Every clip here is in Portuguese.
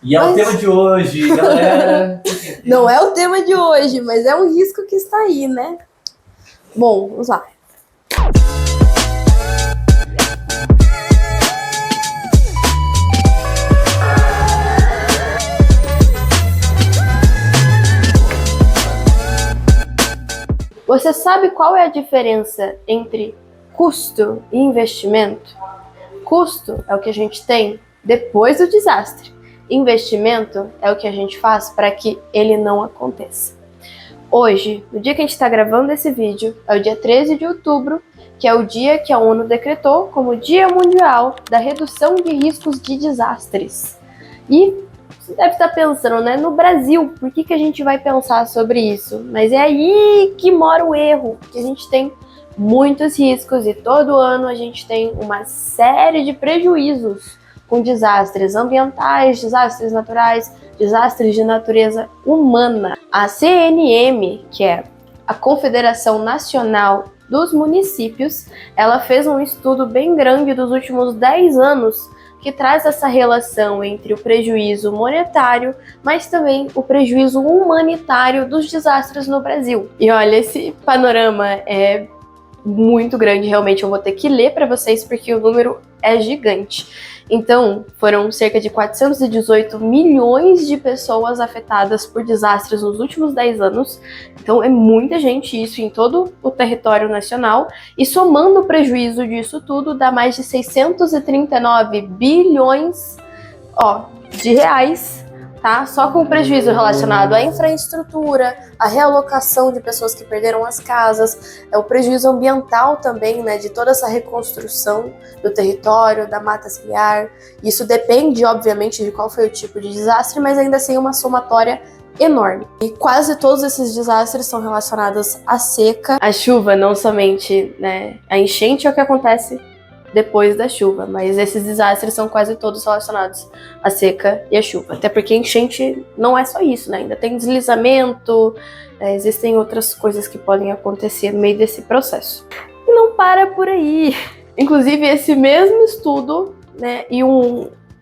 E é o Mas tema de hoje, galera. não é o tema de hoje, mas é um risco que está aí, né? Bom, vamos lá. Você sabe qual é a diferença entre custo e investimento? Custo é o que a gente tem depois do desastre. Investimento é o que a gente faz para que ele não aconteça. Hoje, no dia que a gente está gravando esse vídeo, é o dia 13 de outubro, que é o dia que a ONU decretou como Dia Mundial da Redução de Riscos de Desastres. E você deve estar pensando, né? No Brasil, por que a gente vai pensar sobre isso? Mas é aí que mora o erro, que a gente tem muitos riscos e todo ano a gente tem uma série de prejuízos com desastres ambientais, desastres naturais, desastres de natureza humana. A CNM, que é a Confederação Nacional dos Municípios, ela fez um estudo bem grande dos últimos 10 anos que traz essa relação entre o prejuízo monetário, mas também o prejuízo humanitário dos desastres no Brasil. E olha, esse panorama é muito grande, realmente eu vou ter que ler para vocês porque o número é gigante. Então, foram cerca de 418 milhões de pessoas afetadas por desastres nos últimos 10 anos. Então, é muita gente, isso em todo o território nacional. E somando o prejuízo disso tudo, dá mais de 639 bilhões de reais, tá? Só com o prejuízo relacionado à infraestrutura, à realocação de pessoas que perderam as casas, o prejuízo ambiental também, né, de toda essa reconstrução do território, da mata ciliar. Isso depende, obviamente, de qual foi o tipo de desastre, mas ainda assim é uma somatória enorme. E quase todos esses desastres são relacionados à seca, à chuva, não somente, né, a enchente é o que acontece depois da chuva, mas esses desastres são quase todos relacionados à seca e à chuva, até porque enchente não é só isso, né? Ainda tem deslizamento, existem outras coisas que podem acontecer no meio desse processo. E não para por aí. Inclusive, esse mesmo estudo, né, e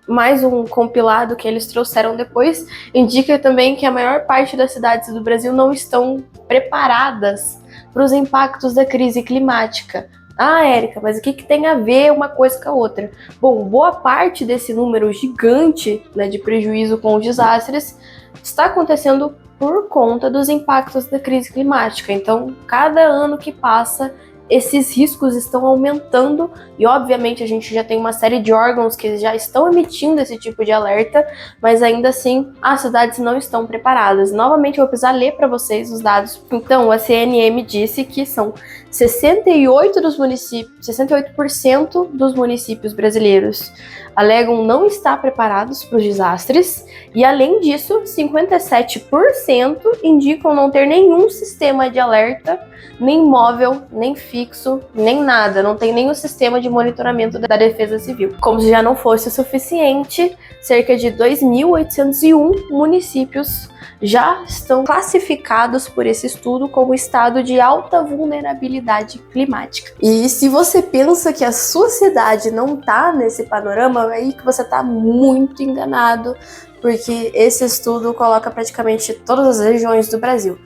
mais um compilado que eles trouxeram depois, indica também que a maior parte das cidades do Brasil não estão preparadas para os impactos da crise climática. Ah, Érica, mas o que tem a ver uma coisa com a outra? Bom, boa parte desse número gigante, né, de prejuízo com os desastres está acontecendo por conta dos impactos da crise climática. Então, cada ano que passa, esses riscos estão aumentando e, obviamente, a gente já tem uma série de órgãos que já estão emitindo esse tipo de alerta, mas ainda assim as cidades não estão preparadas. Novamente, eu vou precisar ler para vocês os dados. Então, a CNM disse que são 68% dos municípios brasileiros alegam não estar preparados para os desastres e, além disso, 57% indicam não ter nenhum sistema de alerta, nem móvel, nem fixo, nem nada. Não tem nenhum sistema de monitoramento da Defesa Civil. Como se já não fosse o suficiente, cerca de 2.801 municípios já estão classificados por esse estudo como estado de alta vulnerabilidade climática. E se você pensa que a sua cidade não está nesse panorama, é aí que você está muito enganado, porque esse estudo coloca praticamente todas as regiões do Brasil.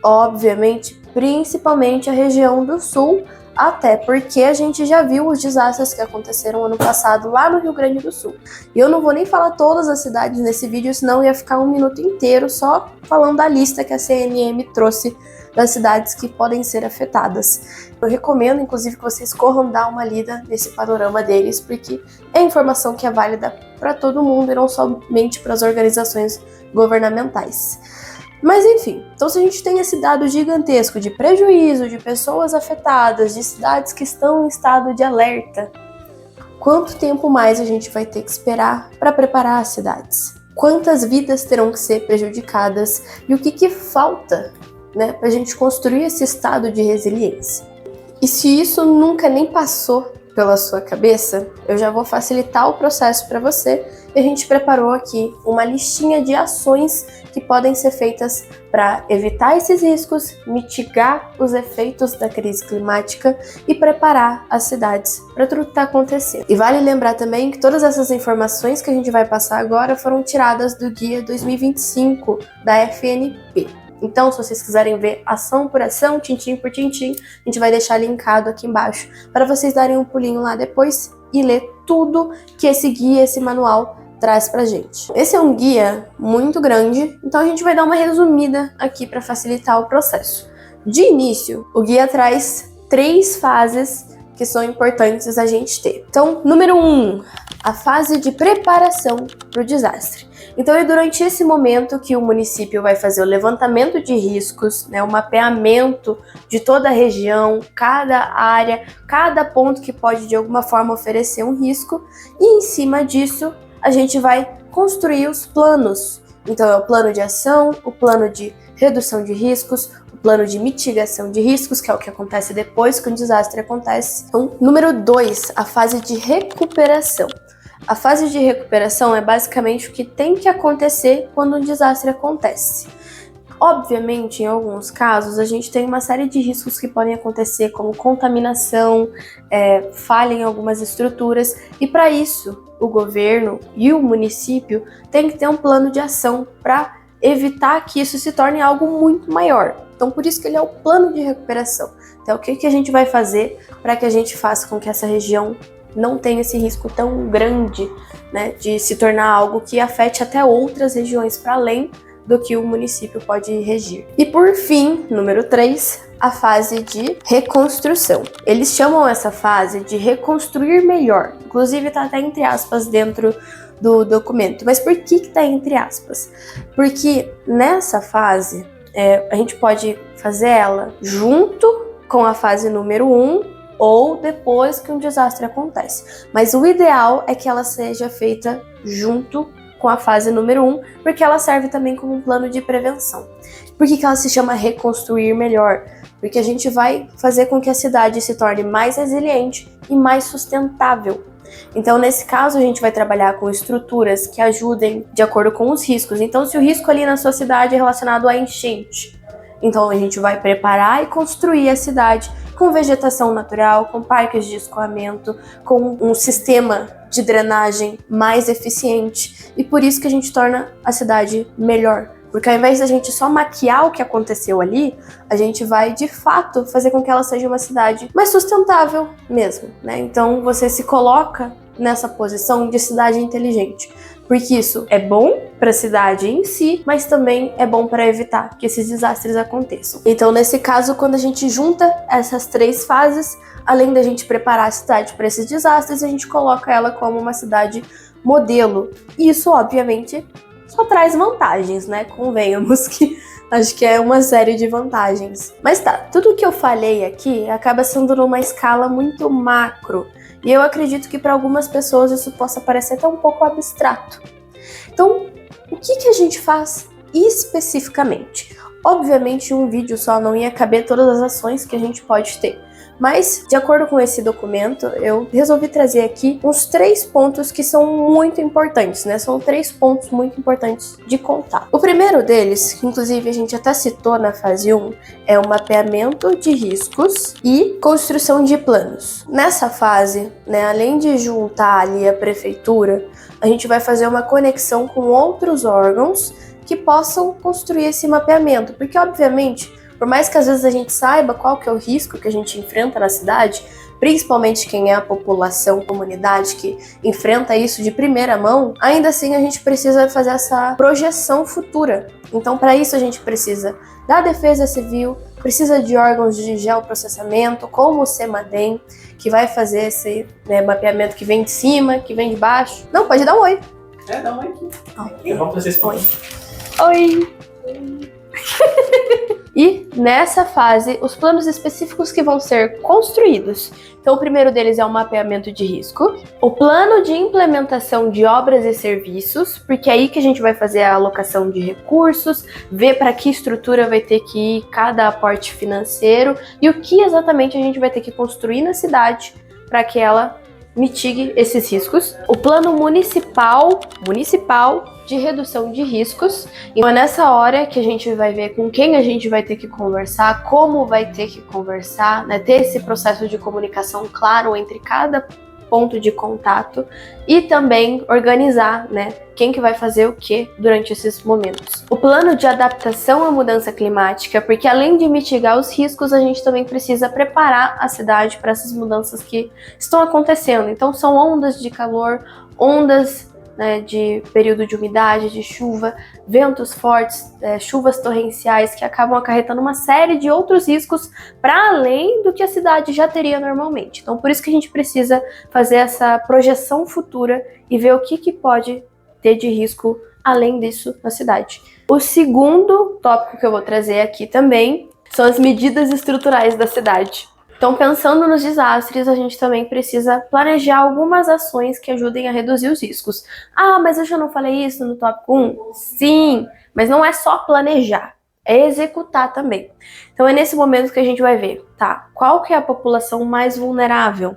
Obviamente, principalmente a região do Sul, até porque a gente já viu os desastres que aconteceram ano passado lá no Rio Grande do Sul. E eu não vou nem falar todas as cidades nesse vídeo, senão ia ficar um minuto inteiro só falando da lista que a CNM trouxe das cidades que podem ser afetadas. Eu recomendo, inclusive, que vocês corram dar uma lida nesse panorama deles, porque é informação que é válida para todo mundo e não somente para as organizações governamentais. Mas enfim, então se a gente tem esse dado gigantesco de prejuízo, de pessoas afetadas, de cidades que estão em estado de alerta, quanto tempo mais a gente vai ter que esperar para preparar as cidades? Quantas vidas terão que ser prejudicadas? E o que falta, né, para a gente construir esse estado de resiliência? E se isso nunca nem passou pela sua cabeça, eu já vou facilitar o processo para você e a gente preparou aqui uma listinha de ações que podem ser feitas para evitar esses riscos, mitigar os efeitos da crise climática e preparar as cidades para tudo que está acontecendo. E vale lembrar também que todas essas informações que a gente vai passar agora foram tiradas do Guia 2025 da FNP. Então, se vocês quiserem ver ação por ação, tintim por tintim, a gente vai deixar linkado aqui embaixo para vocês darem um pulinho lá depois e ler tudo que esse guia, esse manual traz pra gente. Esse é um guia muito grande, então a gente vai dar uma resumida aqui para facilitar o processo. De início, o guia traz 3 fases que são importantes a gente ter. Então, número 1, a fase de preparação para o desastre. Então é durante esse momento que o município vai fazer o levantamento de riscos, né, o mapeamento de toda a região, cada área, cada ponto que pode de alguma forma oferecer um risco, e em cima disso a gente vai construir os planos. Então é o plano de ação, o plano de redução de riscos, o plano de mitigação de riscos, que é o que acontece depois que um desastre acontece. Então, número 2, a fase de recuperação. A fase de recuperação é basicamente o que tem que acontecer quando um desastre acontece. Obviamente, em alguns casos, a gente tem uma série de riscos que podem acontecer, como contaminação, falha em algumas estruturas, e para isso, o governo e o município têm que ter um plano de ação para evitar que isso se torne algo muito maior. Então, por isso que ele é o plano de recuperação. Então, o que a gente vai fazer para que a gente faça com que essa região não tenha esse risco tão grande, né, de se tornar algo que afete até outras regiões para além do que o município pode regir. E por fim, número 3, a fase de reconstrução. Eles chamam essa fase de reconstruir melhor. Inclusive está até entre aspas dentro do documento. Mas por que está entre aspas? Porque nessa fase, a gente pode fazer ela junto com a fase número 1 ou depois que um desastre acontece. Mas o ideal é que ela seja feita junto com a fase número 1, porque ela serve também como um plano de prevenção. Por que ela se chama reconstruir melhor? Porque a gente vai fazer com que a cidade se torne mais resiliente e mais sustentável. Então, nesse caso, a gente vai trabalhar com estruturas que ajudem de acordo com os riscos. Então, se o risco ali na sua cidade é relacionado à enchente, então a gente vai preparar e construir a cidade com vegetação natural, com parques de escoamento, com um sistema de drenagem mais eficiente. E por isso que a gente torna a cidade melhor. Porque ao invés da gente só maquiar o que aconteceu ali, a gente vai, de fato, fazer com que ela seja uma cidade mais sustentável mesmo, né? Então você se coloca nessa posição de cidade inteligente. Porque isso é bom para a cidade em si, mas também é bom para evitar que esses desastres aconteçam. Então, nesse caso, quando a gente junta essas 3 fases, além da gente preparar a cidade para esses desastres, a gente coloca ela como uma cidade modelo. E isso, obviamente, só traz vantagens, né? Convenhamos que acho que é uma série de vantagens. Mas tá, tudo que eu falei aqui acaba sendo numa escala muito macro. E eu acredito que para algumas pessoas isso possa parecer até um pouco abstrato. Então, o que a gente faz especificamente? Obviamente, um vídeo só não ia caber todas as ações que a gente pode ter. Mas, de acordo com esse documento, eu resolvi trazer aqui uns 3 pontos que são muito importantes, né? São 3 pontos muito importantes de contar. O primeiro deles, que inclusive a gente até citou na fase 1, é o mapeamento de riscos e construção de planos. Nessa fase, né, além de juntar ali a prefeitura, a gente vai fazer uma conexão com outros órgãos que possam construir esse mapeamento, porque obviamente, por mais que às vezes a gente saiba qual que é o risco que a gente enfrenta na cidade, principalmente quem é a população, comunidade que enfrenta isso de primeira mão, ainda assim a gente precisa fazer essa projeção futura. Então, para isso a gente precisa da Defesa Civil, precisa de órgãos de geoprocessamento, como o CEMADEM, que vai fazer esse mapeamento que vem de cima, que vem de baixo. Não, pode dar um oi. Dá um oi aqui. Vamos fazer esse Oi. Oi. E nessa fase, os planos específicos que vão ser construídos. Então, o primeiro deles é o mapeamento de risco, o plano de implementação de obras e serviços, porque é aí que a gente vai fazer a alocação de recursos, ver para que estrutura vai ter que ir cada aporte financeiro e o que exatamente a gente vai ter que construir na cidade para que ela mitigue esses riscos. O plano municipal de redução de riscos. Então é nessa hora que a gente vai ver com quem a gente vai ter que conversar, como vai ter que conversar, né? Ter esse processo de comunicação claro entre cada ponto de contato e também organizar, né, quem que vai fazer o que durante esses momentos. O plano de adaptação à mudança climática, porque além de mitigar os riscos, a gente também precisa preparar a cidade para essas mudanças que estão acontecendo. Então são ondas de calor, ondas, né, de período de umidade, de chuva, ventos fortes, chuvas torrenciais que acabam acarretando uma série de outros riscos para além do que a cidade já teria normalmente. Então, por isso que a gente precisa fazer essa projeção futura e ver o que pode ter de risco além disso na cidade. O segundo tópico que eu vou trazer aqui também são as medidas estruturais da cidade. Então, pensando nos desastres, a gente também precisa planejar algumas ações que ajudem a reduzir os riscos. Ah, mas eu já não falei isso no tópico 1? Sim, mas não é só planejar, é executar também. Então, é nesse momento que a gente vai ver, tá, qual que é a população mais vulnerável?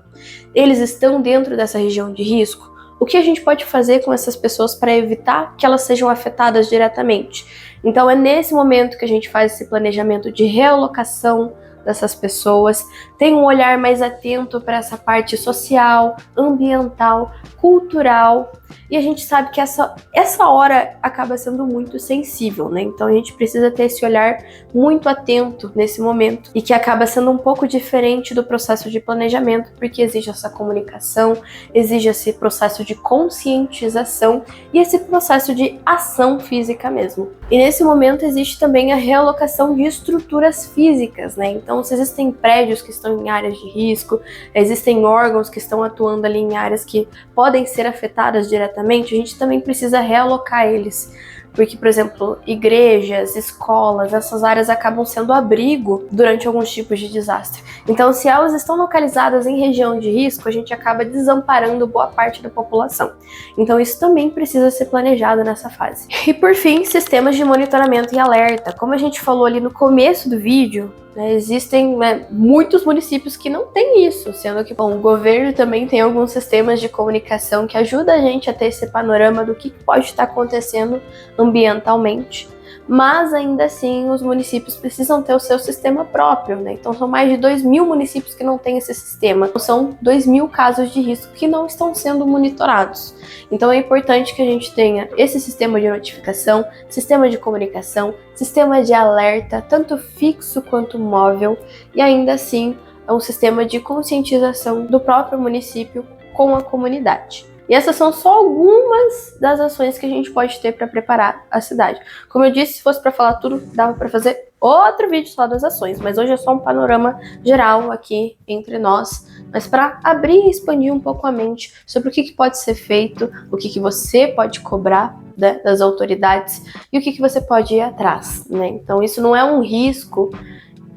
Eles estão dentro dessa região de risco? O que a gente pode fazer com essas pessoas para evitar que elas sejam afetadas diretamente? Então, é nesse momento que a gente faz esse planejamento de realocação dessas pessoas, tem um olhar mais atento para essa parte social, ambiental, cultural, e a gente sabe que essa hora acaba sendo muito sensível, né? Então a gente precisa ter esse olhar muito atento nesse momento, e que acaba sendo um pouco diferente do processo de planejamento, porque exige essa comunicação, exige esse processo de conscientização e esse processo de ação física mesmo. E nesse momento existe também a realocação de estruturas físicas, né? Então, se existem prédios que estão em áreas de risco, existem órgãos que estão atuando ali em áreas que podem ser afetadas diretamente, a gente também precisa realocar eles. Porque, por exemplo, igrejas, escolas, essas áreas acabam sendo abrigo durante alguns tipos de desastre. Então, se elas estão localizadas em região de risco, a gente acaba desamparando boa parte da população. Então, isso também precisa ser planejado nessa fase. E, por fim, sistemas de monitoramento e alerta. Como a gente falou ali no começo do vídeo, existem muitos municípios que não têm isso, sendo que o governo também tem alguns sistemas de comunicação que ajudam a gente a ter esse panorama do que pode estar acontecendo ambientalmente, mas ainda assim os municípios precisam ter o seu sistema próprio, né? Então são mais de 2.000 municípios que não têm esse sistema, são 2.000 casos de risco que não estão sendo monitorados. Então é importante que a gente tenha esse sistema de notificação, sistema de comunicação, sistema de alerta, tanto fixo quanto móvel, e ainda assim é um sistema de conscientização do próprio município com a comunidade. E essas são só algumas das ações que a gente pode ter para preparar a cidade. Como eu disse, se fosse para falar tudo, dava para fazer outro vídeo só das ações, mas hoje é só um panorama geral aqui entre nós, mas para abrir e expandir um pouco a mente sobre o que pode ser feito, o que você pode cobrar, né, das autoridades e o que você pode ir atrás, né? Então isso não é um risco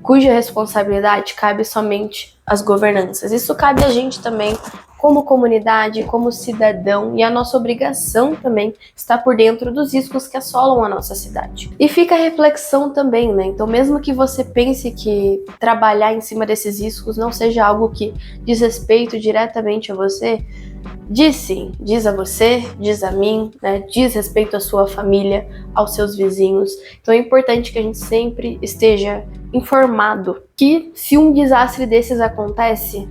cuja responsabilidade cabe somente às governanças. Isso cabe a gente também, como comunidade, como cidadão, e a nossa obrigação também está por dentro dos riscos que assolam a nossa cidade. E fica a reflexão também, né? Então, mesmo que você pense que trabalhar em cima desses riscos não seja algo que diz respeito diretamente a você, diz sim, diz a você, diz a mim, né? Diz respeito à sua família, aos seus vizinhos. Então é importante que a gente sempre esteja informado que se um desastre desses acontece,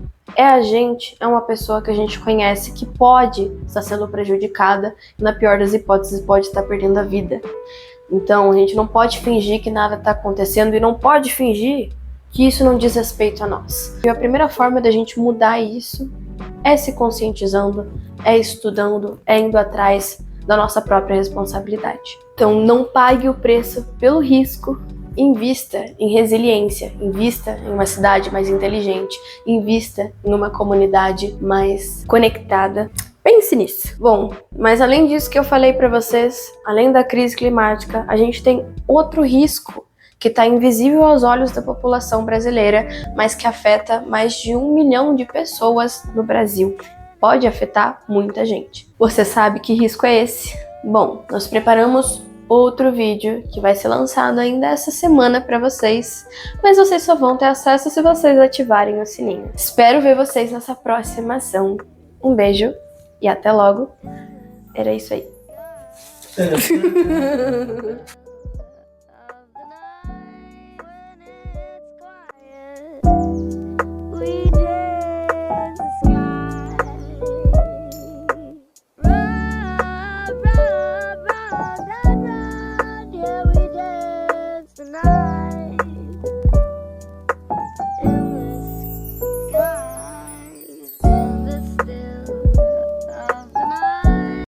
é uma pessoa que a gente conhece que pode estar sendo prejudicada e, na pior das hipóteses, pode estar perdendo a vida. Então a gente não pode fingir que nada está acontecendo e não pode fingir que isso não diz respeito a nós. E a primeira forma da gente mudar isso é se conscientizando, é estudando, é indo atrás da nossa própria responsabilidade. Então não pague o preço pelo risco, invista em resiliência, invista em uma cidade mais inteligente, invista em uma comunidade mais conectada. Pense nisso. Bom, mas além disso que eu falei para vocês, além da crise climática, a gente tem outro risco que está invisível aos olhos da população brasileira, mas que afeta mais de 1 milhão de pessoas no Brasil. Pode afetar muita gente. Você sabe que risco é esse? Bom, nós preparamos outro vídeo que vai ser lançado ainda essa semana para vocês, mas vocês só vão ter acesso se vocês ativarem o sininho. Espero ver vocês nessa próxima ação. Um beijo e até logo. Era isso aí.